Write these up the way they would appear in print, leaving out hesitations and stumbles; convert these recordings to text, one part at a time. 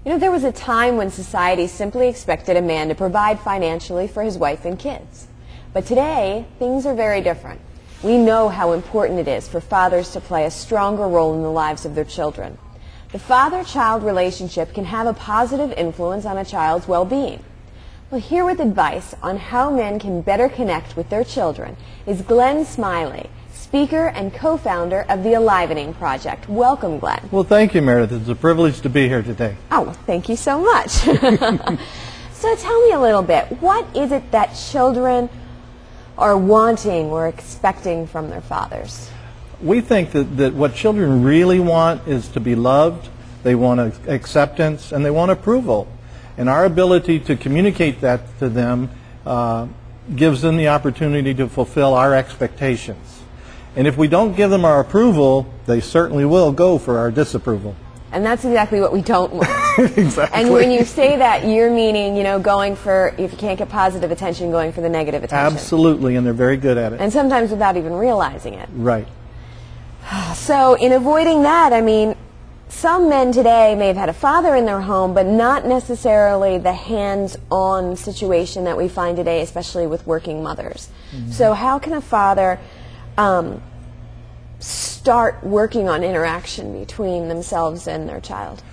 You know, there was a time when society simply expected a man to provide financially for his wife and kids. But today, things are very different. We know how important it is for fathers to play a stronger role in the lives of their children. The father-child relationship can have a positive influence on a child's well-being. Well, here with advice on how men can better connect with their children is Glenn Smyly, speaker and co-founder of the Alivening Project. Welcome, Glenn. Well, thank you, Meredith. It's a privilege to be here today. Oh, well, thank you so much. So tell me a little bit, what is it that children are wanting or expecting from their fathers? We think that what children really want is to be loved, they want acceptance, and they want approval. And our ability to communicate that to them gives them the opportunity to fulfill our expectations. And if we don't give them our approval, they certainly will go for our disapproval. And that's exactly what we don't want. Exactly. And when you say that, you're meaning, you know, going for, if you can't get positive attention, going for the negative attention. Absolutely, and they're very good at it. And sometimes without even realizing it. Right. So in avoiding that, I mean, some men today may have had a father in their home, but not necessarily the hands-on situation that we find today, especially with working mothers. Mm-hmm. So how can a father start working on interaction between themselves and their child?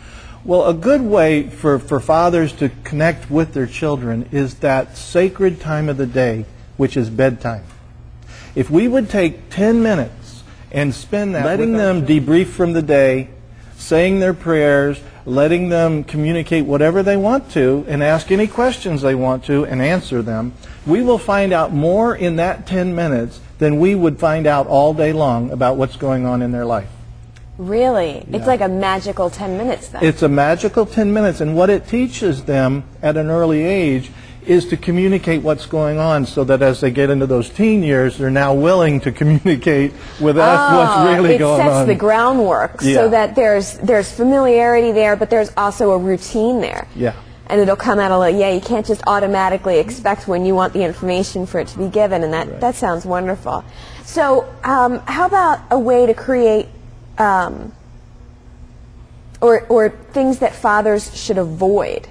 Well, a good way for fathers to connect with their children is that sacred time of the day, which is bedtime. If we would take 10 minutes and spend that letting them debrief from the day, saying their prayers, letting them communicate whatever they want to, and ask any questions they want to and answer them, we will find out more in that 10 minutes than we would find out all day long about what's going on in their life. Really? Yeah. It's like a magical 10 minutes then. It's a magical 10 minutes, and what it teaches them at an early age is to communicate what's going on, so that as they get into those teen years, they're now willing to communicate with us what's really going on. It sets the groundwork so that there's familiarity there, but there's also a routine there. Yeah. And it'll come out a little, you can't just automatically expect when you want the information for it to be given, and that sounds wonderful. So how about a way to create, or things that fathers should avoid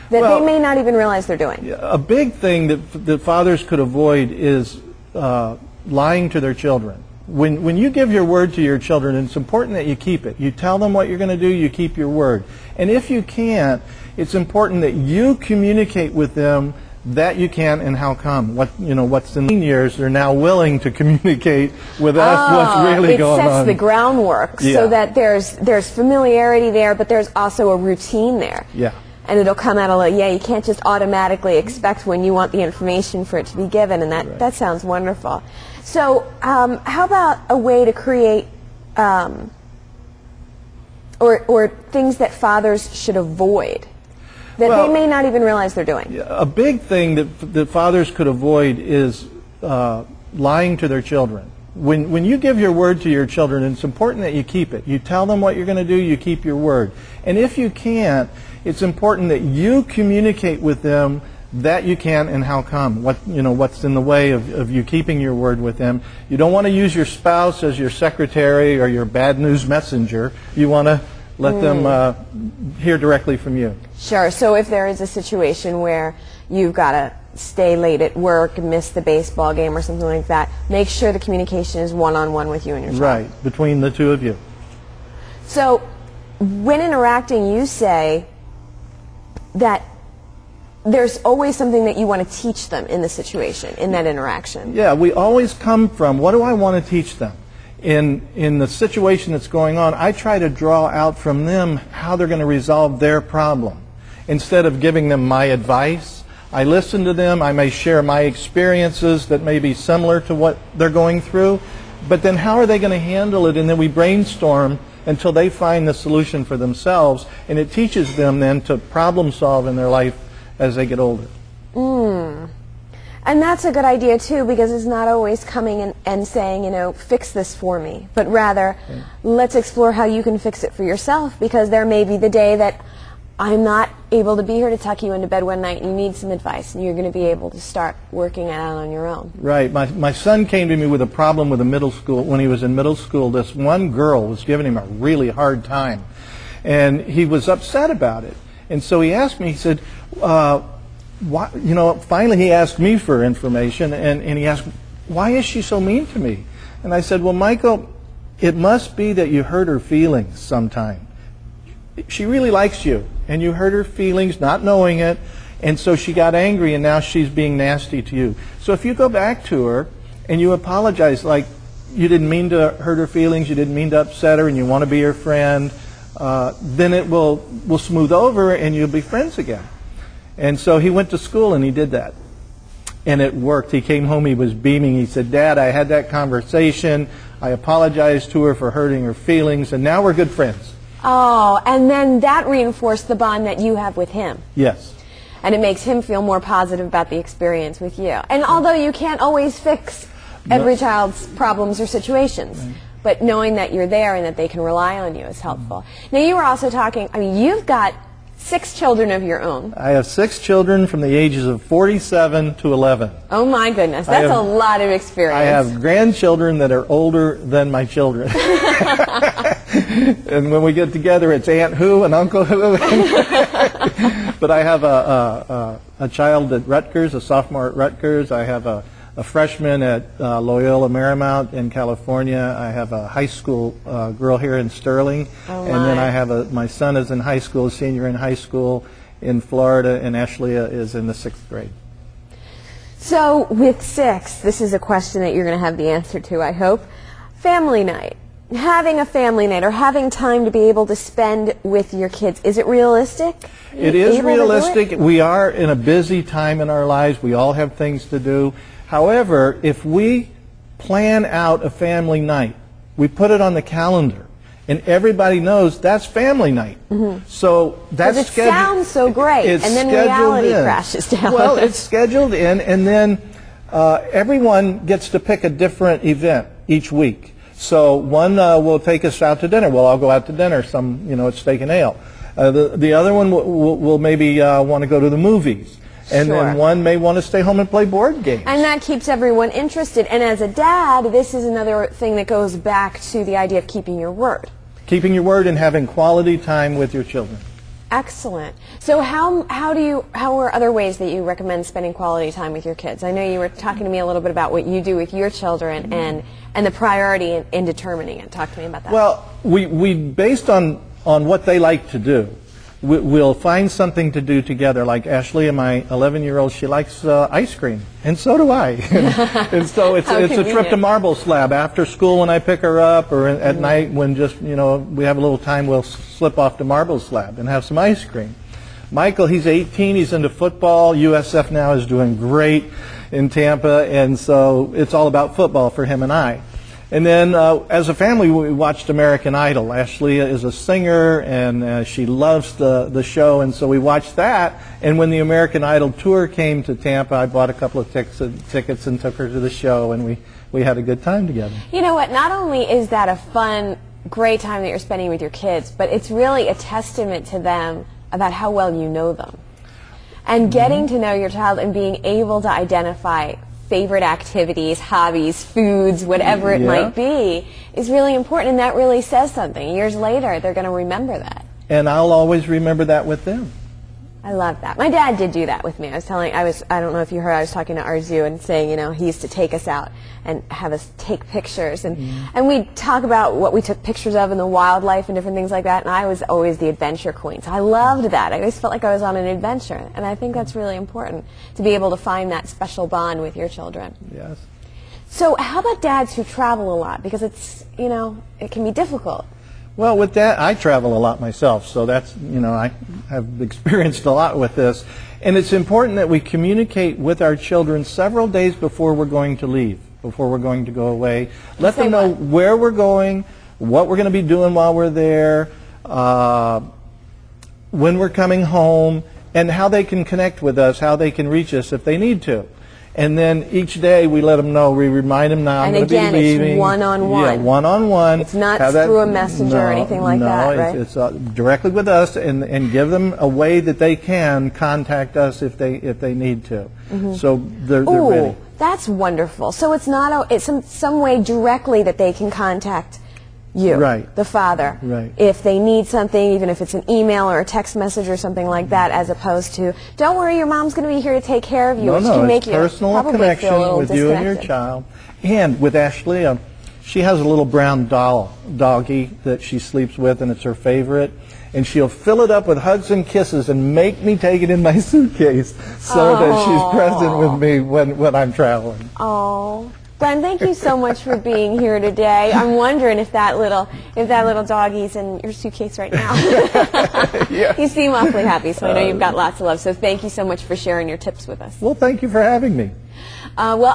that they may not even realize they're doing? A big thing that fathers could avoid is lying to their children. When you give your word to your children, it's important that you keep it. You tell them what you're going to do, you keep your word. And if you can't, it's important that you communicate with them that you can and how come. What's in the years, they're now willing to communicate with us what's really going on. It sets the groundwork so that there's familiarity there, but there's also a routine there. Yeah. And it'll come out a little, you can't just automatically expect when you want the information for it to be given, and that sounds wonderful. So how about a way to create, or things that fathers should avoid that they may not even realize they're doing? A big thing that fathers could avoid is lying to their children. When you give your word to your children, it's important that you keep it. You tell them what you're going to do, you keep your word. And if you can't, it's important that you communicate with them that you can and how come. What's in the way of you keeping your word with them. You don't want to use your spouse as your secretary or your bad news messenger. You want to let them hear directly from you. Sure. So if there is a situation where you've got to stay late at work, miss the baseball game or something like that, make sure the communication is one-on-one with you and your child. Right, between the two of you. So when interacting, you say that there's always something that you want to teach them in the situation, in that interaction. Yeah, we always come from, what do I want to teach them? In the situation that's going on, I try to draw out from them how they're going to resolve their problem. Instead of giving them my advice, I listen to them. I may share my experiences that may be similar to what they're going through, but then how are they going to handle it? And then we brainstorm until they find the solution for themselves, and it teaches them then to problem solve in their life as they get older. And that's a good idea too, because it's not always coming and saying, fix this for me, but rather let's explore how you can fix it for yourself, because there may be the day that I'm not able to be here to tuck you into bed one night and you need some advice, and you're going to be able to start working it out on your own. Right. My son came to me with a problem with a middle school. When he was in middle school, this one girl was giving him a really hard time, and he was upset about it. And so he asked me, he said, why, you know, finally he asked me for information, and he asked, why is she so mean to me? And I said, well, Michael, it must be that you hurt her feelings sometime. She really likes you, and you hurt her feelings not knowing it, and so she got angry, and now she's being nasty to you. So if you go back to her and you apologize, like you didn't mean to hurt her feelings, you didn't mean to upset her, and you want to be her friend, then it will smooth over and you'll be friends again. And so he went to school and he did that. And it worked. He came home, he was beaming. He said, Dad, I had that conversation. I apologized to her for hurting her feelings, and now we're good friends. Oh, and then that reinforced the bond that you have with him. Yes. And it makes him feel more positive about the experience with you. And although you can't always fix every child's problems or situations, but knowing that you're there and that they can rely on you is helpful. Now, you were also talking, I mean, you've got 6 children of your own. I have 6 children from the ages of 47 to 11. Oh my goodness, that's a lot of experience. I have grandchildren that are older than my children. And when we get together, it's Aunt Who and Uncle Who. But I have a child at Rutgers, a sophomore at Rutgers. I have a freshman at Loyola Marymount in California. I have a high school girl here in Sterling. Oh, and then I have my son is in high school, a senior in high school in Florida, and Ashley is in the 6th grade. So with 6, this is a question that you're going to have the answer to, I hope. Family night. Having a family night or having time to be able to spend with your kids, is it realistic? It is realistic. We are in a busy time in our lives. We all have things to do. However, if we plan out a family night, we put it on the calendar, and everybody knows that's family night. So that's it sounds so great, and then reality crashes down. Well, it's scheduled in, and then everyone gets to pick a different event each week. So one will take us out to dinner. We'll all go out to dinner, at Steak and Ale. The other one will maybe want to go to the movies. And then one may want to stay home and play board games. And that keeps everyone interested. And as a dad, this is another thing that goes back to the idea of keeping your word. Keeping your word and having quality time with your children. Excellent. So how are other ways that you recommend spending quality time with your kids? I know you were talking to me a little bit about what you do with your children and the priority in determining it. Talk to me about that. Well, we based on what they like to do, we'll find something to do together. Like Ashley and my 11-year-old, she likes ice cream, and so do I. And so it's a trip to Marble Slab after school when I pick her up, or at night when just we have a little time. We'll slip off to Marble Slab and have some ice cream. Michael, he's 18. He's into football. USF now is doing great in Tampa, and so it's all about football for him and I. And then as a family, we watched American Idol. Ashley is a singer, and she loves the show, and so we watched that. And when the American Idol tour came to Tampa, I bought a couple of tickets and took her to the show, and we had a good time together. You know what? Not only is that a fun, great time that you're spending with your kids, but it's really a testament to them about how well you know them. And getting to know your child and being able to identify favorite activities, hobbies, foods, whatever it might be, is really important, and that really says something. Years later, they're going to remember that. And I'll always remember that with them. I love that. My dad did do that with me. I don't know if you heard, I was talking to Arzu and saying, he used to take us out and have us take pictures. And we'd talk about what we took pictures of and the wildlife and different things like that. And I was always the adventure queen. So I loved that. I always felt like I was on an adventure. And I think that's really important, to be able to find that special bond with your children. Yes. So how about dads who travel a lot? Because it's, it can be difficult. Well, with that, I travel a lot myself, so that's, I have experienced a lot with this. And it's important that we communicate with our children several days before we're going to leave, before we're going to go away. Let them know where we're going, what we're going to be doing while we're there, when we're coming home, and how they can connect with us, how they can reach us if they need to. And then each day we let them know, we remind them now I'm going to be leaving. And again, it's one-on-one. Yeah, one-on-one. It's not through a messenger or anything like that, right? It's directly with us, and give them a way that they can contact us if they need to. So they're ready. That's wonderful. So it's not it's some way directly that they can contact you, Right. the father, Right. if they need something, even if it's an email or a text message or something like that, as opposed to, don't worry, your mom's going to be here to take care of you, which can make it's you personal probably connection feel a little with you and your disconnected. child. And with Ashley, she has a little brown doggy that she sleeps with, and it's her favorite. And she'll fill it up with hugs and kisses and make me take it in my suitcase so that she's present with me when I'm traveling. Oh, Glenn, thank you so much for being here today. I'm wondering if that little doggie's in your suitcase right now. Yeah. You seem awfully happy, so I know you've got lots of love. So thank you so much for sharing your tips with us. Well, thank you for having me. Well.